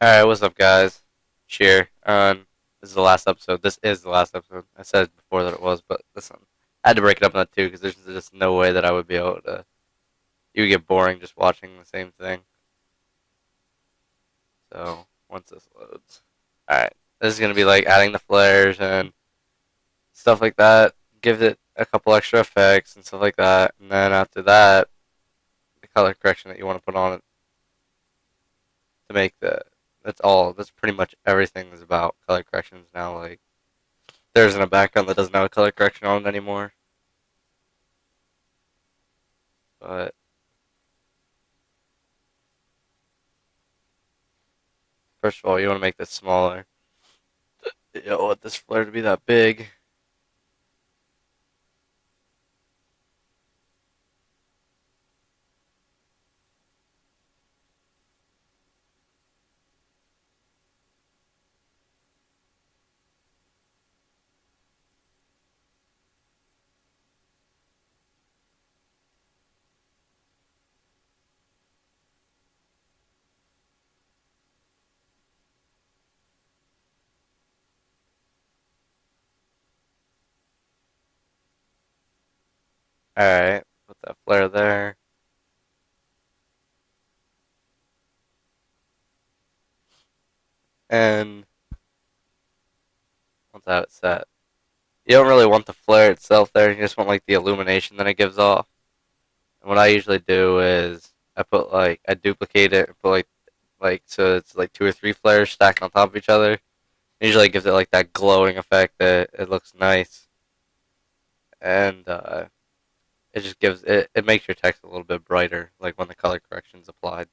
Alright, what's up, guys? Cheer. This is the last episode. This is the last episode. I said before that it was, but listen, I had to break it up into two because there's just no way that I would be able to. You would get boring just watching the same thing. So, once this loads. Alright, this is going to be like adding the flares and stuff like that. Give it a couple extra effects and stuff like that. And then after that, the color correction that you want to put on it to make the. That's all. That's pretty much everything is about color corrections now. Like, there isn't a background that doesn't have a color correction on it anymore. But first of all, you want to make this smaller. You don't want this flare to be that big. Alright, put that flare there. And once I have it set, you don't really want the flare itself there. You just want like the illumination that it gives off. And what I usually do is I duplicate it and put like so it's like two or three flares stacked on top of each other. Usually it gives it like that glowing effect that it looks nice. And it just gives it makes your text a little bit brighter, like when the color correction's applied.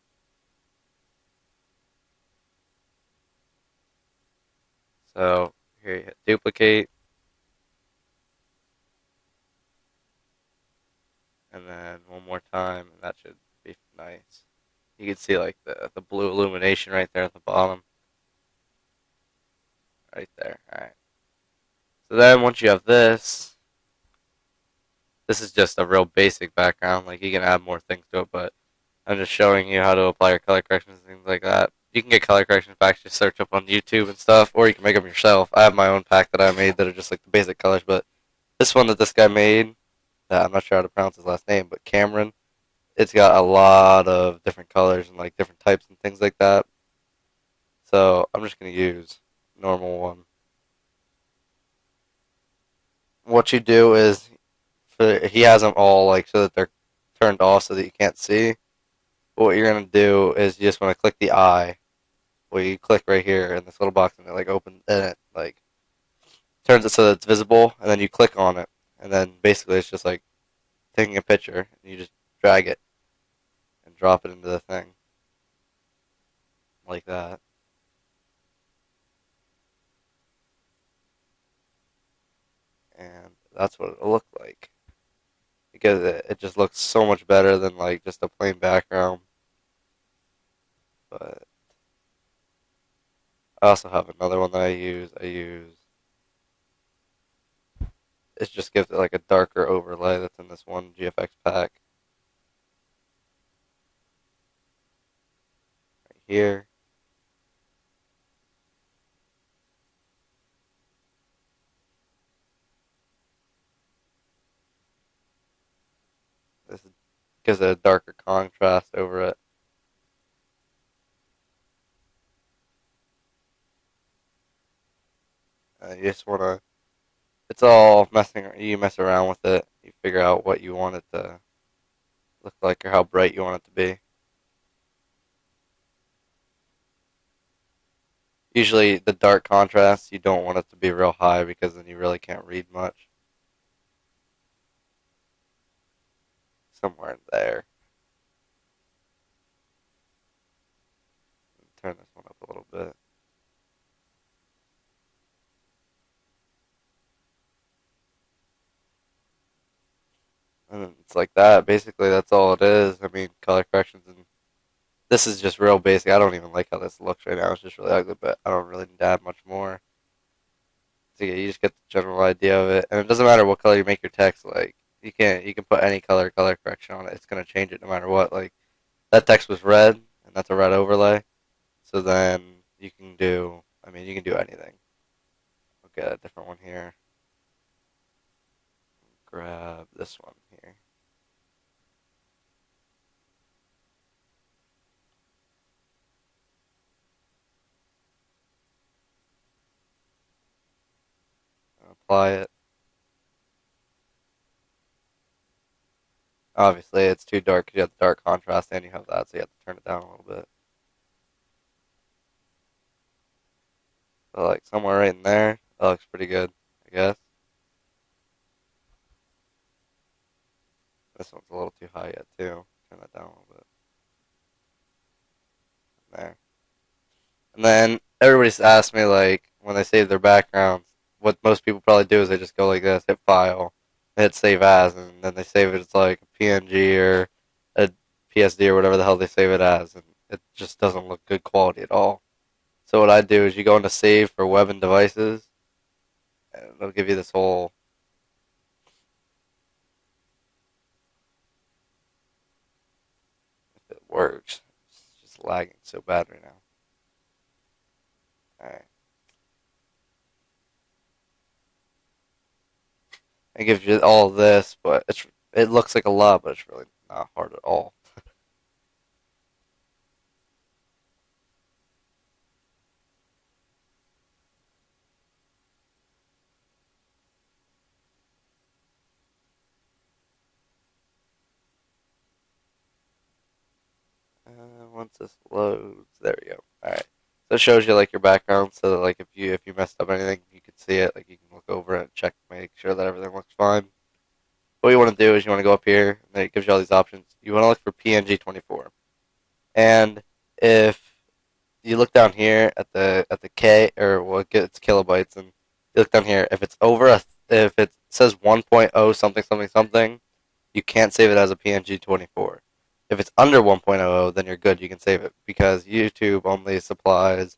So here you hit duplicate, and then one more time, and that should be nice. You can see like the blue illumination right there at the bottom, right there. All right. So then once you have this, this is just a real basic background. Like you can add more things to it, but I'm just showing you how to apply your color corrections and things like that. You can get color correction packs, just search up on YouTube and stuff, or you can make them yourself. I have my own pack that I made that are just like the basic colors, but this one that this guy made, I'm not sure how to pronounce his last name, but Cameron, it's got a lot of different colors and like different types and things like that. So I'm just gonna use normal one. What you do is he has them all like so that they're turned off so that you can't see. But what you're gonna do is you just want to click the eye. Where you click right here in this little box and it like opens and it like turns it so that it's visible, and then you click on it, and then basically it's just like taking a picture and you just drag it and drop it into the thing like that. And that's what it'll look like because it just looks so much better than like just a plain background. But I also have another one that I use it just gives it like a darker overlay that's in this one GFX pack right here. This gives it a darker contrast over it. You just want to, it's all messing, you mess around with it. You figure out what you want it to look like or how bright you want it to be. Usually the dark contrast, you don't want it to be real high because then you really can't read much. Somewhere in there. Turn this one up a little bit. And it's like that. Basically, that's all it is. I mean, color corrections and this is just real basic. I don't even like how this looks right now. It's just really ugly, but I don't really need to add much more. So yeah, you just get the general idea of it, and it doesn't matter what color you make your text. Like you can put any color correction on it. It's gonna change it no matter what. Like that text was red, and that's a red overlay. So then you can do, I mean, you can do anything. I'll get a different one here. Grab this one here. Apply it. Obviously, it's too dark because you have the dark contrast and you have that, so you have to turn it down a little bit. But like somewhere right in there, that looks pretty good, I guess. This one's a little too high yet too. Turn that down a little bit. There. And then everybody's asked me like when they save their backgrounds, what most people probably do is they just go like this, hit file, hit save as, and then they save it as like a PNG or a PSD or whatever the hell they save it as, and it just doesn't look good quality at all. So what I do is you go into save for web and devices, and it'll give you this whole. If it works, it's just lagging so bad right now. All right, it gives you all this, but it looks like a lot, but it's really not hard at all. Once this loads, there we go. All right, so it shows you like your background, so that, like if you messed up anything, you can see it. Like you can look over it and check, make sure that everything looks fine. What you want to do is you want to go up here, and then it gives you all these options. You want to look for PNG24, and if you look down here at the K or well, it's kilobytes, and you look down here. If it's over if it says 1.0 something something something, you can't save it as a PNG 24. If it's under 1.00, then you're good. You can save it because YouTube only supplies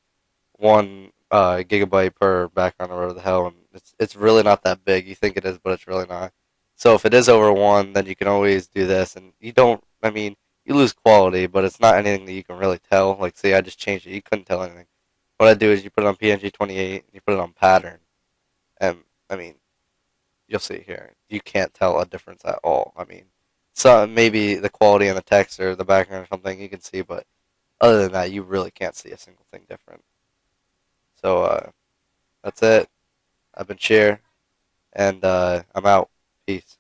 1 gigabyte per background or whatever the hell, and it's really not that big. You think it is, but it's really not. So if it is over one, then you can always do this, and you don't. I mean, you lose quality, but it's not anything that you can really tell. Like, see, I just changed it. You couldn't tell anything. What I do is you put it on PNG 28, and you put it on pattern, and I mean, you'll see here. You can't tell a difference at all. I mean, so maybe the quality in the text or the background or something you can see, but other than that, you really can't see a single thing different. So that's it. I've been Cheer, and I'm out. Peace.